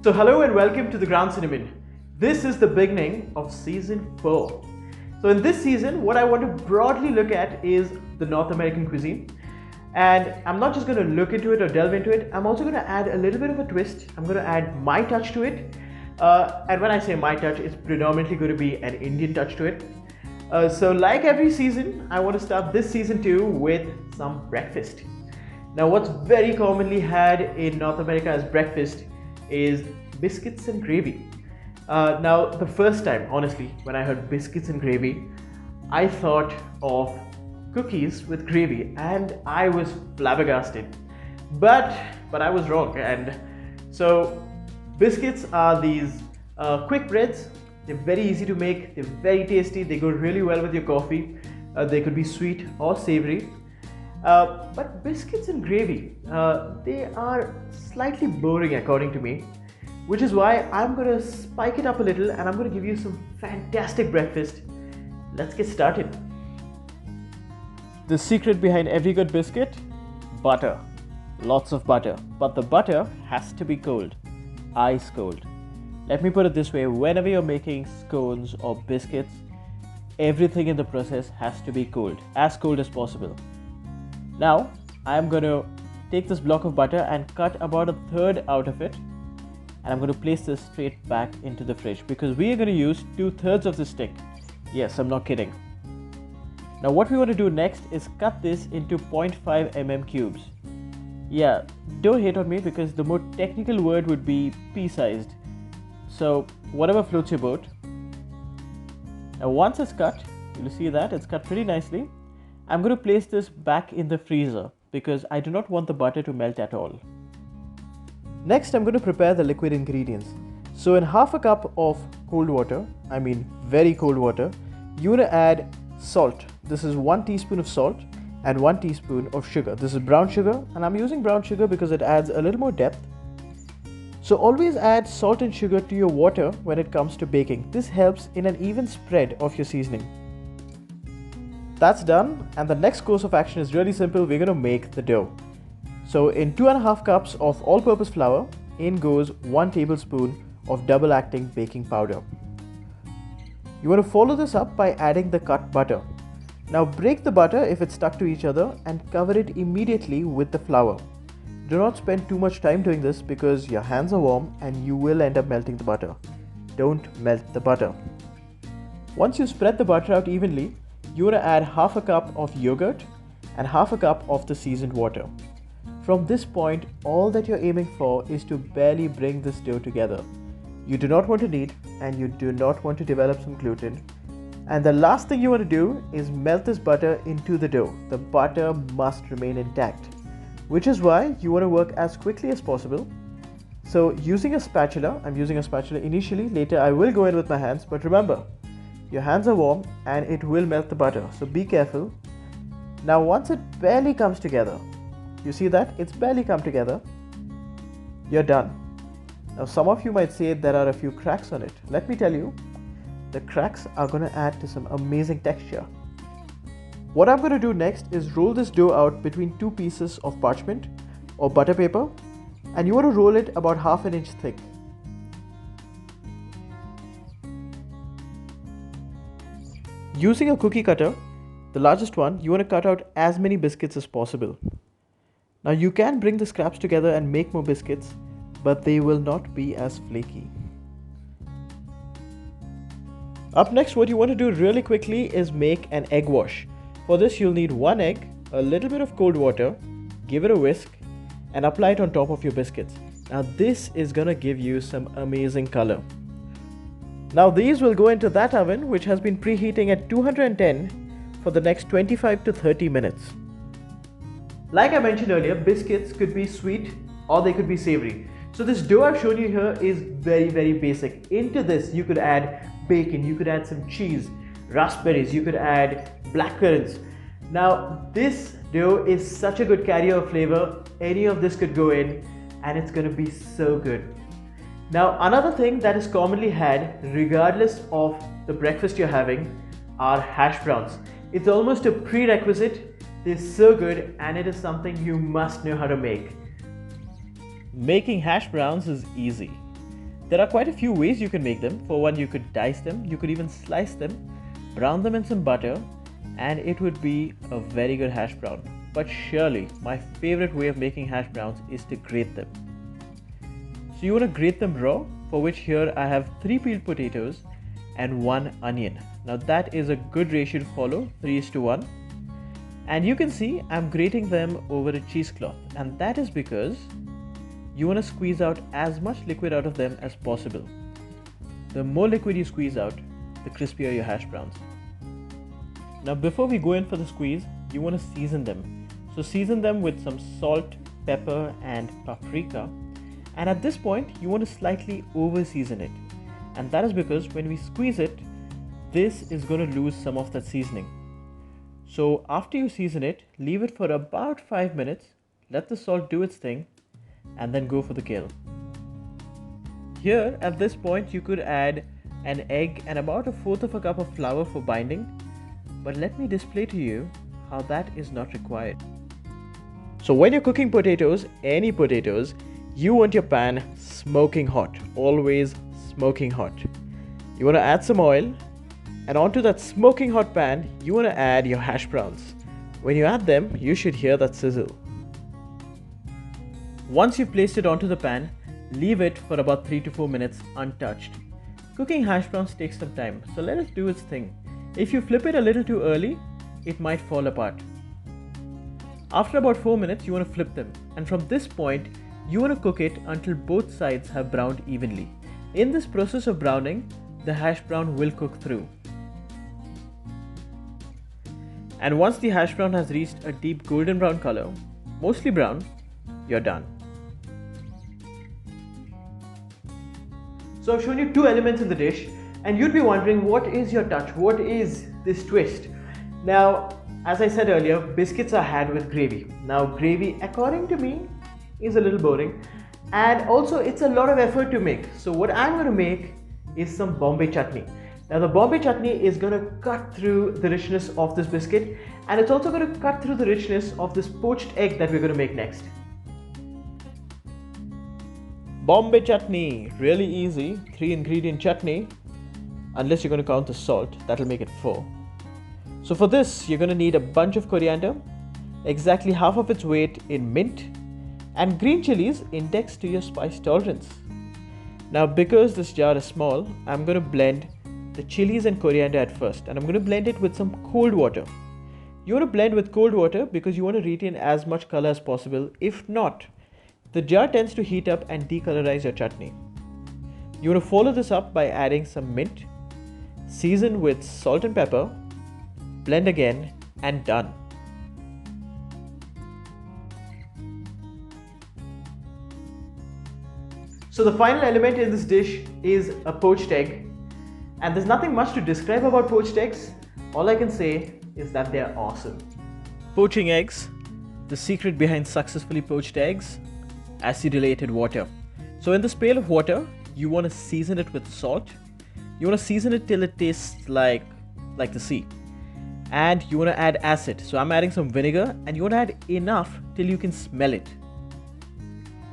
So hello and welcome to the Ground Cinnamon. This is the beginning of season 4. So in this season, what I want to broadly look at is the North American cuisine. And I'm not just going to look into it or delve into it, I'm also going to add a little bit of a twist. I'm going to add my touch to it. And when I say my touch, it's predominantly going to be an Indian touch to it. So like every season, I want to start this season 2 with some breakfast. Now what's very commonly had in North America as breakfast is biscuits and gravy. Now the first time, honestly, when I heard biscuits and gravy, I thought of cookies with gravy and I was flabbergasted. But I was wrong. And so biscuits are these quick breads. They're very easy to make, they're very tasty, they go really well with your coffee. They could be sweet or savory. But biscuits and gravy, they are slightly boring according to me, which is why I'm going to spike it up a little and I'm going to give you some fantastic breakfast. Let's get started. The secret behind every good biscuit? Butter. Lots of butter. But the butter has to be cold. Ice cold. Let me put it this way, whenever you're making scones or biscuits, everything in the process has to be cold, as cold as possible. Now, I'm going to take this block of butter and cut about 1/3 out of it. And I'm going to place this straight back into the fridge because we are going to use 2/3 of the stick. Yes, I'm not kidding. Now what we want to do next is cut this into 0.5 mm cubes. Yeah, don't hate on me because the more technical word would be pea-sized. So whatever floats your boat. Now once it's cut, you'll see that it's cut pretty nicely. I'm going to place this back in the freezer because I do not want the butter to melt at all. Next, I'm going to prepare the liquid ingredients. So in half a cup of cold water, I mean very cold water, you're going to add salt. This is 1 teaspoon of salt and 1 teaspoon of sugar. This is brown sugar and I'm using brown sugar because it adds a little more depth. So always add salt and sugar to your water when it comes to baking. This helps in an even spread of your seasoning. That's done, and the next course of action is really simple. We're going to make the dough. So in 2.5 cups of all-purpose flour, in goes 1 tablespoon of double-acting baking powder. You want to follow this up by adding the cut butter. Now break the butter if it's stuck to each other and cover it immediately with the flour. Do not spend too much time doing this because your hands are warm and you will end up melting the butter. Don't melt the butter. Once you spread the butter out evenly, you want to add half a cup of yogurt and half a cup of the seasoned water. From this point, all that you're aiming for is to barely bring this dough together. You do not want to knead and you do not want to develop some gluten. And the last thing you want to do is melt this butter into the dough. The butter must remain intact, which is why you want to work as quickly as possible. So using a spatula, I'm using a spatula initially, later I will go in with my hands, but remember, your hands are warm and it will melt the butter, so be careful. Now once it barely comes together, you see that? It's barely come together, you're done. Now some of you might say there are a few cracks on it. Let me tell you, the cracks are going to add to some amazing texture. What I'm going to do next is roll this dough out between 2 pieces of parchment or butter paper, and you want to roll it about 1/2 inch thick. Using a cookie cutter, the largest one, you want to cut out as many biscuits as possible. Now you can bring the scraps together and make more biscuits, but they will not be as flaky. Up next, what you want to do really quickly is make an egg wash. For this, you'll need 1 egg, a little bit of cold water, give it a whisk, and apply it on top of your biscuits. Now this is gonna give you some amazing color. Now these will go into that oven which has been preheating at 210 for the next 25 to 30 minutes. Like I mentioned earlier, biscuits could be sweet or they could be savory. So this dough I've shown you here is very basic. Into this you could add bacon, you could add some cheese, raspberries, you could add blackcurrants. Now this dough is such a good carrier of flavor. Any of this could go in and it's going to be so good. Now another thing that is commonly had regardless of the breakfast you're having are hash browns. It's almost a prerequisite. They're so good and it is something you must know how to make. Making hash browns is easy. There are quite a few ways you can make them. For one, you could dice them, you could even slice them, brown them in some butter, and it would be a very good hash brown. But surely, my favorite way of making hash browns is to grate them. So you want to grate them raw, for which here I have 3 peeled potatoes and 1 onion. Now that is a good ratio to follow, 3:1. And you can see I'm grating them over a cheesecloth, and that is because you want to squeeze out as much liquid out of them as possible. The more liquid you squeeze out, the crispier your hash browns. Now before we go in for the squeeze, you want to season them. So season them with some salt, pepper and paprika. And at this point, you want to slightly over season it. And that is because when we squeeze it, this is going to lose some of that seasoning. So after you season it, leave it for about 5 minutes, let the salt do its thing, and then go for the kill. Here at this point you could add an egg and about 1/4 of a cup of flour for binding, but let me display to you how that is not required. So when you're cooking potatoes, any potatoes, you want your pan smoking hot, always smoking hot. You want to add some oil, and onto that smoking hot pan you want to add your hash browns. When you add them, you should hear that sizzle. Once you've placed it onto the pan, leave it for about 3 to 4 minutes untouched. Cooking hash browns takes some time, so let it do its thing. If you flip it a little too early, it might fall apart. After about 4 minutes, you want to flip them, and from this point, you want to cook it until both sides have browned evenly. In this process of browning, the hash brown will cook through. And once the hash brown has reached a deep golden brown color, mostly brown, you're done. So I've shown you 2 elements in the dish, and you'd be wondering, what is your touch? What is this twist? Now, as I said earlier, biscuits are had with gravy. Now, gravy, according to me, is a little boring, and also it's a lot of effort to make. So what I'm going to make is some Bombay Chutney. Now the Bombay Chutney is going to cut through the richness of this biscuit, and it's also going to cut through the richness of this poached egg that we're going to make next. Bombay Chutney, really easy, 3 ingredient chutney, unless you're going to count the salt, that'll make it 4. So for this, you're going to need a bunch of coriander, exactly half of its weight in mint, and green chilies indexed to your spice tolerance. Now because this jar is small, I'm going to blend the chilies and coriander at first, and I'm going to blend it with some cold water. You want to blend with cold water because you want to retain as much color as possible. If not, the jar tends to heat up and decolorize your chutney. You want to follow this up by adding some mint, season with salt and pepper, blend again, and done. So the final element in this dish is a poached egg, and there's nothing much to describe about poached eggs. All I can say is that they're awesome. Poaching eggs, the secret behind successfully poached eggs: acidulated water. So in this pail of water, you want to season it with salt. You want to season it till it tastes like the sea. And you want to add acid. So I'm adding some vinegar, and you want to add enough till you can smell it.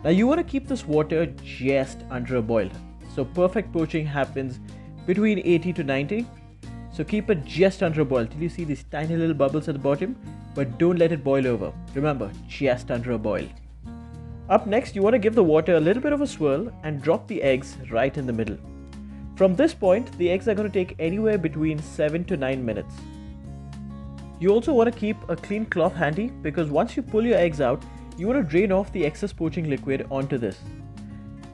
Now you want to keep this water just under a boil. So perfect poaching happens between 80 to 90. So keep it just under a boil till you see these tiny little bubbles at the bottom, but don't let it boil over. Remember, just under a boil. Up next, you want to give the water a little bit of a swirl and drop the eggs right in the middle. From this point, the eggs are going to take anywhere between 7 to 9 minutes. You also want to keep a clean cloth handy because once you pull your eggs out, you want to drain off the excess poaching liquid onto this.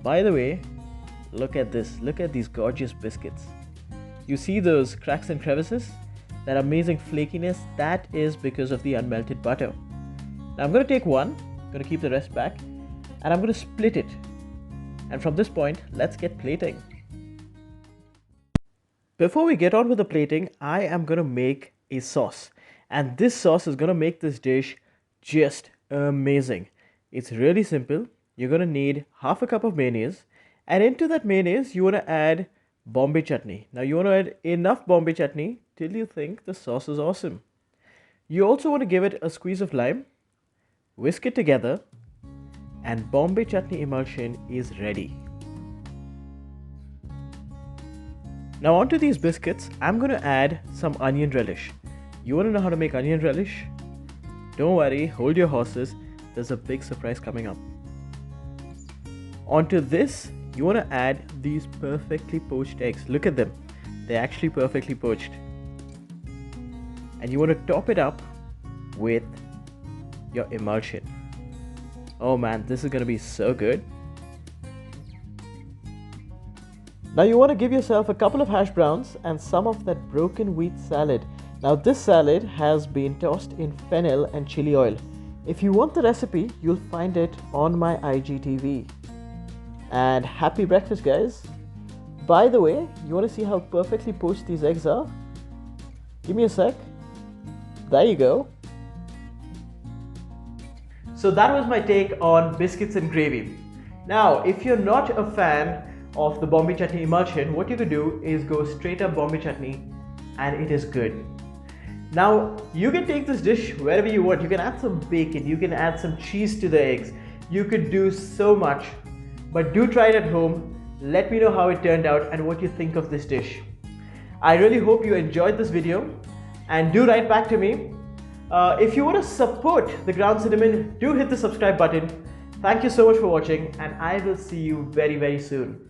By the way, look at this. Look at these gorgeous biscuits. You see those cracks and crevices? That amazing flakiness, that is because of the unmelted butter. Now I'm going to take one, I'm going to keep the rest back, and I'm going to split it. And from this point, let's get plating. Before we get on with the plating, I am going to make a sauce. And this sauce is going to make this dish just amazing. It's really simple. You're going to need half a cup of mayonnaise, and into that mayonnaise you want to add Bombay chutney. Now you want to add enough Bombay chutney till you think the sauce is awesome. You also want to give it a squeeze of lime, whisk it together, and Bombay chutney emulsion is ready. Now onto these biscuits, I'm going to add some onion relish. You want to know how to make onion relish? Don't worry, hold your horses. There's a big surprise coming up. Onto this, you want to add these perfectly poached eggs. Look at them. They're actually perfectly poached. And you want to top it up with your emulsion. Oh man, this is going to be so good. Now you want to give yourself a couple of hash browns and some of that broken wheat salad. Now this salad has been tossed in fennel and chili oil. If you want the recipe, you'll find it on my IGTV. And happy breakfast, guys. By the way, you want to see how perfectly poached these eggs are? Give me a sec. There you go. So that was my take on biscuits and gravy. Now, if you're not a fan of the Bombay Chutney emulsion, what you could do is go straight up Bombay Chutney, and it is good. Now, you can take this dish wherever you want. You can add some bacon, you can add some cheese to the eggs. You could do so much, but do try it at home. Let me know how it turned out and what you think of this dish. I really hope you enjoyed this video, and do write back to me. If you want to support the ground cinnamon, do hit the subscribe button. Thank you so much for watching, and I will see you very, very soon.